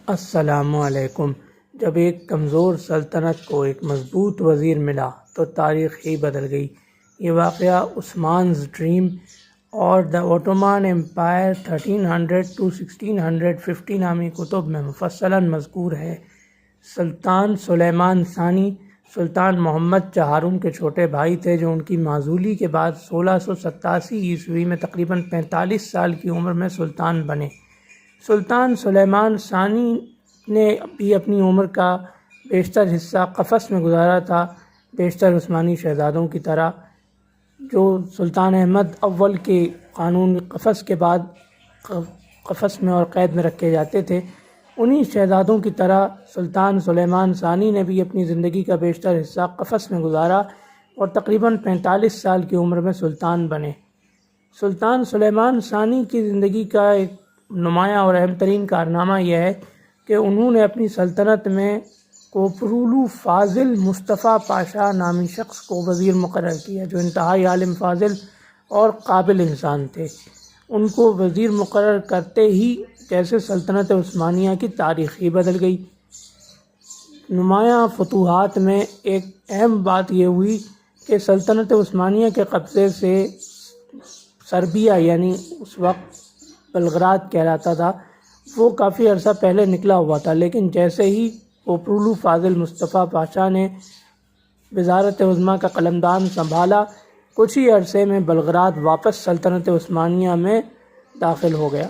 السلام علیکم۔ جب ایک کمزور سلطنت کو ایک مضبوط وزیر ملا تو تاریخ ہی بدل گئی۔ یہ واقعہ عثمان's ڈریم اور دی اوٹومان امپائر 1300 to 1650 نامی کتب میں مفصلاً مذکور ہے۔ سلطان سلیمان ثانی سلطان محمد چہارم کے چھوٹے بھائی تھے، جو ان کی معزولی کے بعد 1687 میں تقریباً 45 سال کی عمر میں سلطان بنے۔ سلطان سلیمان ثانی نے بھی اپنی عمر کا بیشتر حصہ قفس میں گزارا تھا، بیشتر عثمانی شہزادوں کی طرح جو سلطان احمد اول کے قانون قفس کے بعد قفس میں اور قید میں رکھے جاتے تھے، انہی شہزادوں کی طرح سلطان سلیمان ثانی نے بھی اپنی زندگی کا بیشتر حصہ قفس میں گزارا اور تقریباً 45 سال کی عمر میں سلطان بنے۔ سلطان سلیمان ثانی کی زندگی کا ایک نمایاں اور اہم ترین کارنامہ یہ ہے کہ انہوں نے اپنی سلطنت میں کوپرولو فاضل مصطفیٰ پاشا نامی شخص کو وزیر مقرر کیا، جو انتہائی عالم فاضل اور قابل انسان تھے۔ ان کو وزیر مقرر کرتے ہی جیسے سلطنت عثمانیہ کی تاریخ ہی بدل گئی۔ نمایاں فتوحات میں ایک اہم بات یہ ہوئی کہ سلطنت عثمانیہ کے قبضے سے سربیا، یعنی اس وقت بلغراد کہلاتا تھا، وہ کافی عرصہ پہلے نکلا ہوا تھا، لیکن جیسے ہی کوپرولو فاضل مصطفیٰ پاشا نے وزارت عظمیٰ کا قلمدان سنبھالا، کچھ ہی عرصے میں بلغراد واپس سلطنت عثمانیہ میں داخل ہو گیا،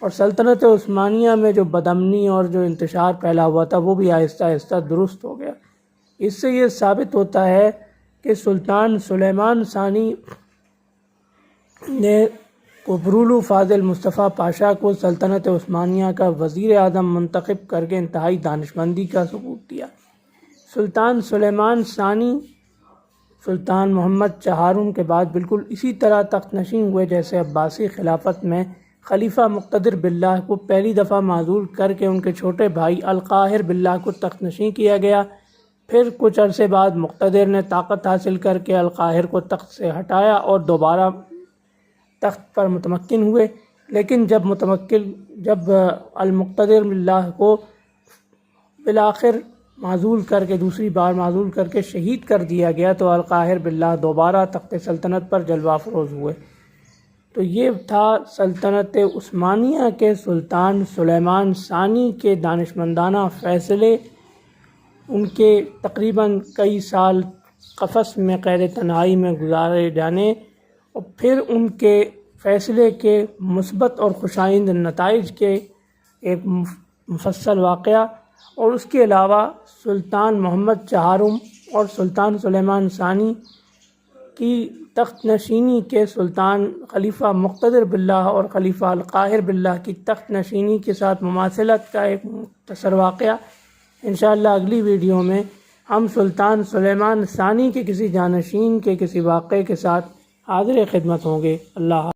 اور سلطنت عثمانیہ میں جو بدامنی اور جو انتشار پھیلا ہوا تھا وہ بھی آہستہ آہستہ درست ہو گیا۔ اس سے یہ ثابت ہوتا ہے کہ سلطان سلیمان ثانی نے کوپرولو فاضل مصطفیٰ پاشا کو سلطنت عثمانیہ کا وزیر اعظم منتخب کر کے انتہائی دانشمندی کا ثبوت دیا۔ سلطان سلیمان ثانی سلطان محمد چہارم کے بعد بالکل اسی طرح تخت نشین ہوئے جیسے عباسی خلافت میں خلیفہ مقتدر باللہ کو پہلی دفعہ معزول کر کے ان کے چھوٹے بھائی القاہر باللہ کو تخت نشین کیا گیا۔ پھر کچھ عرصے بعد مقتدر نے طاقت حاصل کر کے القاہر کو تخت سے ہٹایا اور دوبارہ تخت پر متمکن ہوئے، لیکن جب المقتدر باللہ کو بالآخر معزول کر کے دوسری بار معزول کر کے شہید کر دیا گیا تو القاہر باللہ دوبارہ تخت سلطنت پر جلوہ افروز ہوئے۔ تو یہ تھا سلطنت عثمانیہ کے سلطان سلیمان ثانی کے دانشمندانہ فیصلے، ان کے تقریباً کئی سال قفس میں قید تنہائی میں گزارے جانے، اور پھر ان کے فیصلے کے مثبت اور خوشائند نتائج کے ایک مفصل واقعہ، اور اس کے علاوہ سلطان محمد چہارم اور سلطان سلیمان ثانی کی تخت نشینی کے سلطان خلیفہ مقتدر باللہ اور خلیفہ القاہر باللہ کی تخت نشینی کے ساتھ مماثلت کا ایک مختصر واقعہ۔ انشاءاللہ اگلی ویڈیو میں ہم سلطان سلیمان ثانی کے کسی جانشین کے کسی واقعے کے ساتھ حاضر خدمت ہوں گے۔ اللہ حافظ۔